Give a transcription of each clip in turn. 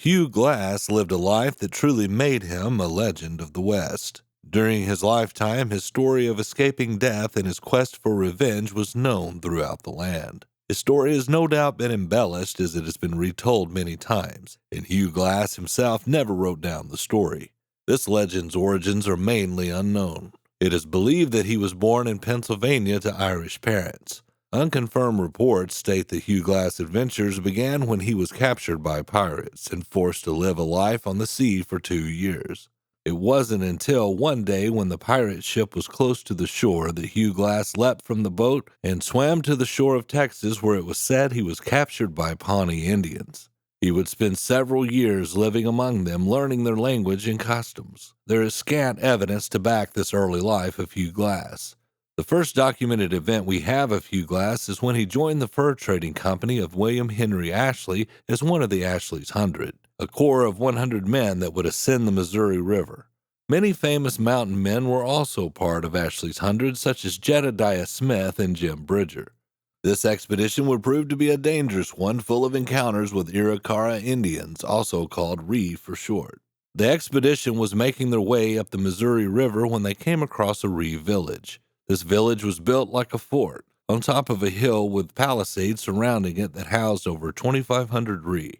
Hugh Glass lived a life that truly made him a legend of the West. During his lifetime, his story of escaping death and his quest for revenge was known throughout the land. His story has no doubt been embellished as it has been retold many times, and Hugh Glass himself never wrote down the story. This legend's origins are mainly unknown. It is believed that he was born in Pennsylvania to Irish parents. Unconfirmed reports state that Hugh Glass' adventures began when he was captured by pirates and forced to live a life on the sea for 2 years. It wasn't until one day when the pirate ship was close to the shore that Hugh Glass leapt from the boat and swam to the shore of Texas, where it was said he was captured by Pawnee Indians. He would spend several years living among them, learning their language and customs. There is scant evidence to back this early life of Hugh Glass. The first documented event we have of Hugh Glass is when he joined the fur trading company of William Henry Ashley as one of the Ashley's 100, a corps of 100 men that would ascend the Missouri River. Many famous mountain men were also part of Ashley's 100, such as Jedediah Smith and Jim Bridger. This expedition would prove to be a dangerous one, full of encounters with Iroquois Indians, also called Ree for short. The expedition was making their way up the Missouri River when they came across a Ree village. This village was built like a fort, on top of a hill with palisades surrounding it that housed over 2,500 Ree.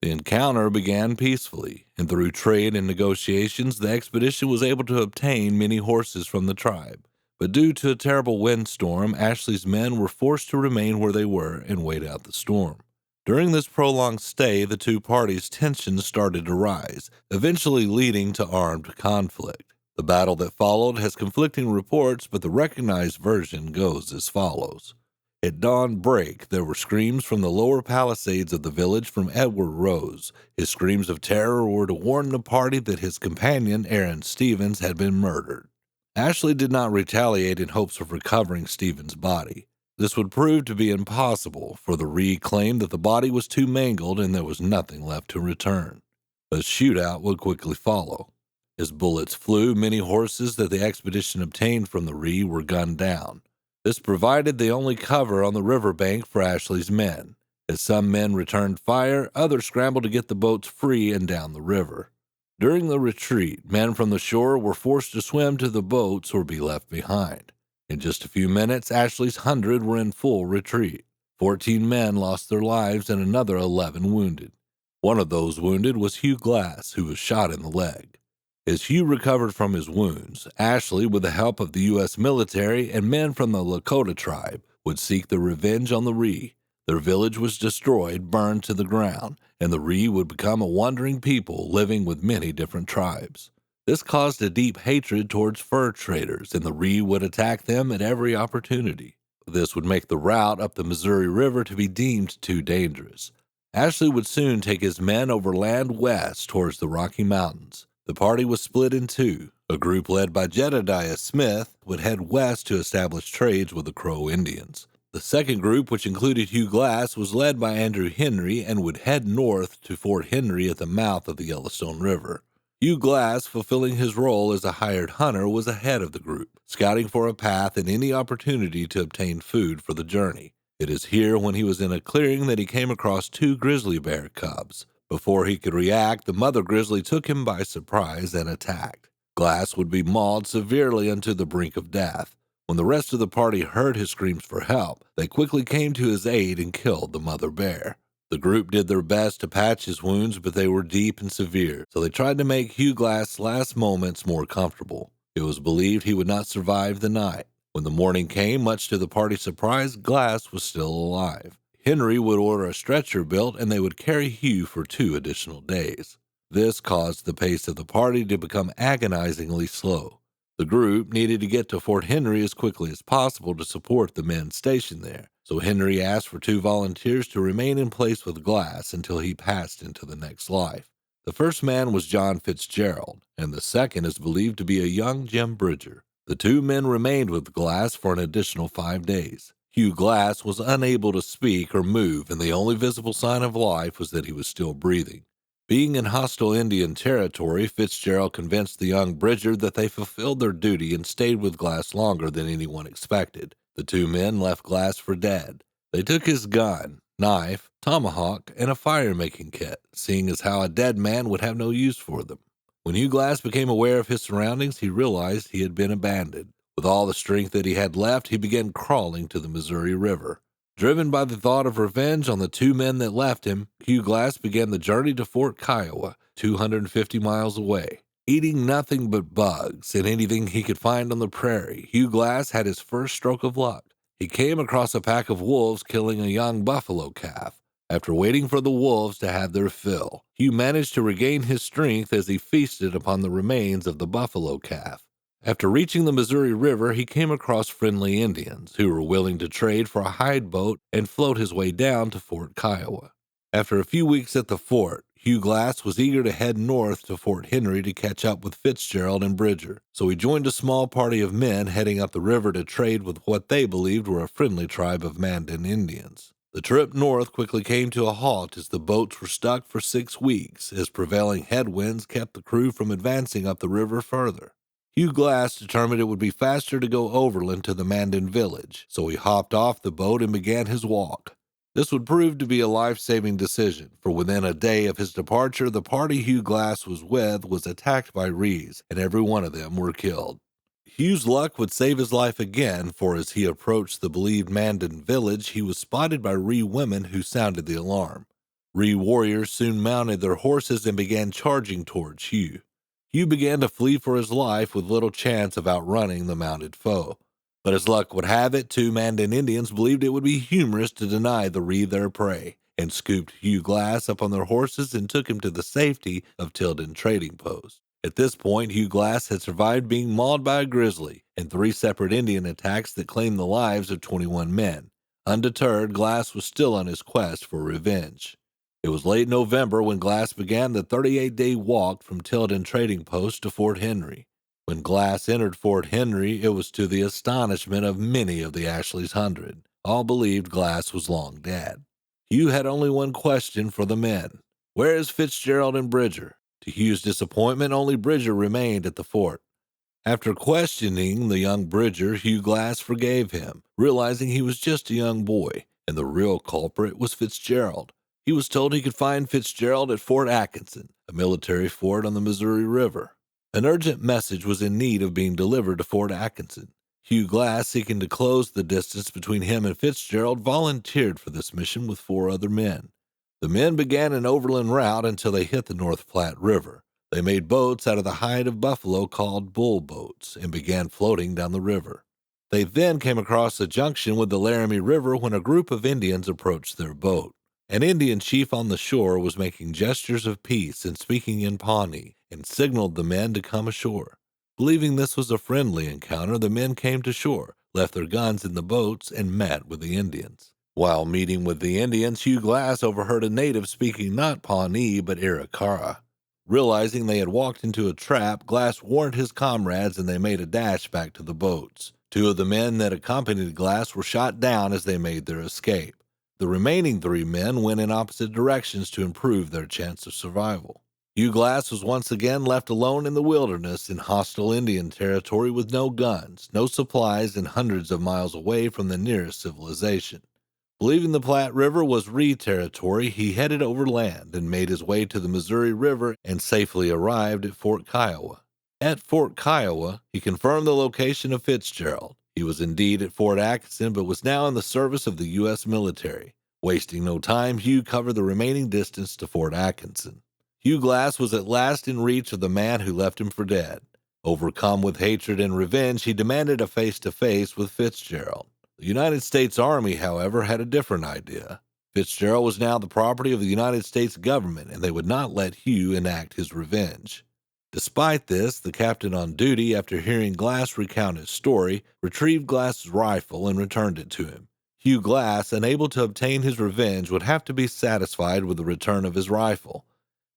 The encounter began peacefully, and through trade and negotiations, the expedition was able to obtain many horses from the tribe. But due to a terrible windstorm, Ashley's men were forced to remain where they were and wait out the storm. During this prolonged stay, the two parties' tensions started to rise, eventually leading to armed conflict. The battle that followed has conflicting reports, but the recognized version goes as follows. At dawn break, there were screams from the lower palisades of the village from Edward Rose. His screams of terror were to warn the party that his companion, Aaron Stevens, had been murdered. Ashley did not retaliate in hopes of recovering Stevens' body. This would prove to be impossible, for the Ree claimed that the body was too mangled and there was nothing left to return. A shootout would quickly follow. As bullets flew, many horses that the expedition obtained from the Ree were gunned down. This provided the only cover on the riverbank for Ashley's men. As some men returned fire, others scrambled to get the boats free and down the river. During the retreat, men from the shore were forced to swim to the boats or be left behind. In just a few minutes, Ashley's 100 were in full retreat. 14 men lost their lives and another 11 wounded. One of those wounded was Hugh Glass, who was shot in the leg. As Hugh recovered from his wounds, Ashley, with the help of the U.S. military and men from the Lakota tribe, would seek their revenge on the Ree. Their village was destroyed, burned to the ground, and the Ree would become a wandering people living with many different tribes. This caused a deep hatred towards fur traders, and the Ree would attack them at every opportunity. This would make the route up the Missouri River to be deemed too dangerous. Ashley would soon take his men overland west towards the Rocky Mountains. The party was split in two. A group led by Jedediah Smith would head west to establish trades with the Crow Indians. The second group, which included Hugh Glass, was led by Andrew Henry and would head north to Fort Henry at the mouth of the Yellowstone River. Hugh Glass, fulfilling his role as a hired hunter, was ahead of the group, scouting for a path and any opportunity to obtain food for the journey. It is here, when he was in a clearing, that he came across 2 grizzly bear cubs. Before he could react, the mother grizzly took him by surprise and attacked. Glass would be mauled severely unto the brink of death. When the rest of the party heard his screams for help, they quickly came to his aid and killed the mother bear. The group did their best to patch his wounds, but they were deep and severe, so they tried to make Hugh Glass' last moments more comfortable. It was believed he would not survive the night. When the morning came, much to the party's surprise, Glass was still alive. Henry would order a stretcher built, and they would carry Hugh for 2 additional days. This caused the pace of the party to become agonizingly slow. The group needed to get to Fort Henry as quickly as possible to support the men stationed there, so Henry asked for 2 volunteers to remain in place with Glass until he passed into the next life. The first man was John Fitzgerald, and the second is believed to be a young Jim Bridger. The 2 men remained with Glass for an additional 5 days. Hugh Glass was unable to speak or move, and the only visible sign of life was that he was still breathing. Being in hostile Indian territory, Fitzgerald convinced the young Bridger that they fulfilled their duty and stayed with Glass longer than anyone expected. The 2 men left Glass for dead. They took his gun, knife, tomahawk, and a fire-making kit, seeing as how a dead man would have no use for them. When Hugh Glass became aware of his surroundings, he realized he had been abandoned. With all the strength that he had left, he began crawling to the Missouri River. Driven by the thought of revenge on the two men that left him, Hugh Glass began the journey to Fort Kiowa, 250 miles away. Eating nothing but bugs and anything he could find on the prairie, Hugh Glass had his first stroke of luck. He came across a pack of wolves killing a young buffalo calf. After waiting for the wolves to have their fill, Hugh managed to regain his strength as he feasted upon the remains of the buffalo calf. After reaching the Missouri River, he came across friendly Indians who were willing to trade for a hide boat and float his way down to Fort Kiowa. After a few weeks at the fort, Hugh Glass was eager to head north to Fort Henry to catch up with Fitzgerald and Bridger, so he joined a small party of men heading up the river to trade with what they believed were a friendly tribe of Mandan Indians. The trip north quickly came to a halt as the boats were stuck for 6 weeks, as prevailing headwinds kept the crew from advancing up the river further. Hugh Glass determined it would be faster to go overland to the Mandan village, so he hopped off the boat and began his walk. This would prove to be a life-saving decision, for within a day of his departure, the party Hugh Glass was with was attacked by Rees, and every one of them were killed. Hugh's luck would save his life again, for as he approached the believed Mandan village, he was spotted by Ree women who sounded the alarm. Ree warriors soon mounted their horses and began charging towards Hugh. Hugh began to flee for his life with little chance of outrunning the mounted foe. But as luck would have it, 2 Mandan Indians believed it would be humorous to deny the Ree their prey, and scooped Hugh Glass up on their horses and took him to the safety of Tilden Trading Post. At this point, Hugh Glass had survived being mauled by a grizzly and 3 separate Indian attacks that claimed the lives of 21 men. Undeterred, Glass was still on his quest for revenge. It was late November when Glass began the 38-day walk from Tilden Trading Post to Fort Henry. When Glass entered Fort Henry, it was to the astonishment of many of the Ashley's 100. All believed Glass was long dead. Hugh had only one question for the men. Where is Fitzgerald and Bridger? To Hugh's disappointment, only Bridger remained at the fort. After questioning the young Bridger, Hugh Glass forgave him, realizing he was just a young boy, and the real culprit was Fitzgerald. He was told he could find Fitzgerald at Fort Atkinson, a military fort on the Missouri River. An urgent message was in need of being delivered to Fort Atkinson. Hugh Glass, seeking to close the distance between him and Fitzgerald, volunteered for this mission with 4 other men. The men began an overland route until they hit the North Platte River. They made boats out of the hide of buffalo called bull boats and began floating down the river. They then came across a junction with the Laramie River when a group of Indians approached their boat. An Indian chief on the shore was making gestures of peace and speaking in Pawnee, and signaled the men to come ashore. Believing this was a friendly encounter, the men came to shore, left their guns in the boats, and met with the Indians. While meeting with the Indians, Hugh Glass overheard a native speaking not Pawnee but Arikara. Realizing they had walked into a trap, Glass warned his comrades and they made a dash back to the boats. 2 of the men that accompanied Glass were shot down as they made their escape. The remaining 3 men went in opposite directions to improve their chance of survival. Hugh Glass was once again left alone in the wilderness in hostile Indian territory with no guns, no supplies, and hundreds of miles away from the nearest civilization. Believing the Platte River was Ree territory, he headed overland and made his way to the Missouri River and safely arrived at Fort Kiowa. At Fort Kiowa, he confirmed the location of Fitzgerald. He was indeed at Fort Atkinson, but was now in the service of the U.S. military. Wasting no time, Hugh covered the remaining distance to Fort Atkinson. Hugh Glass was at last in reach of the man who left him for dead. Overcome with hatred and revenge, he demanded a face-to-face with Fitzgerald. The United States Army, however, had a different idea. Fitzgerald was now the property of the United States government, and they would not let Hugh enact his revenge. Despite this, the captain on duty, after hearing Glass recount his story, retrieved Glass's rifle and returned it to him. Hugh Glass, unable to obtain his revenge, would have to be satisfied with the return of his rifle.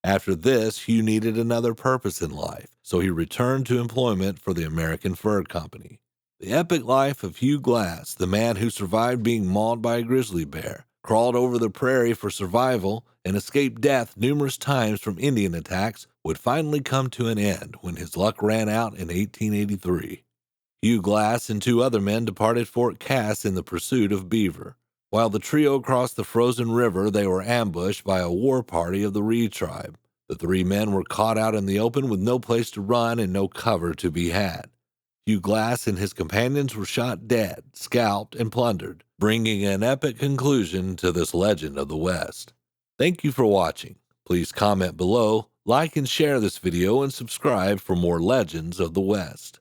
After this, Hugh needed another purpose in life, so he returned to employment for the American Fur Company. The epic life of Hugh Glass, the man who survived being mauled by a grizzly bear, crawled over the prairie for survival, and escaped death numerous times from Indian attacks, would finally come to an end when his luck ran out in 1883. Hugh Glass and 2 other men departed Fort Cass in the pursuit of beaver. While the trio crossed the frozen river, they were ambushed by a war party of the Ree tribe. The three men were caught out in the open with no place to run and no cover to be had. Hugh Glass and his companions were shot dead, scalped, and plundered, bringing an epic conclusion to this legend of the West. Thank you for watching. Please comment below, like and share this video, and subscribe for more legends of the West.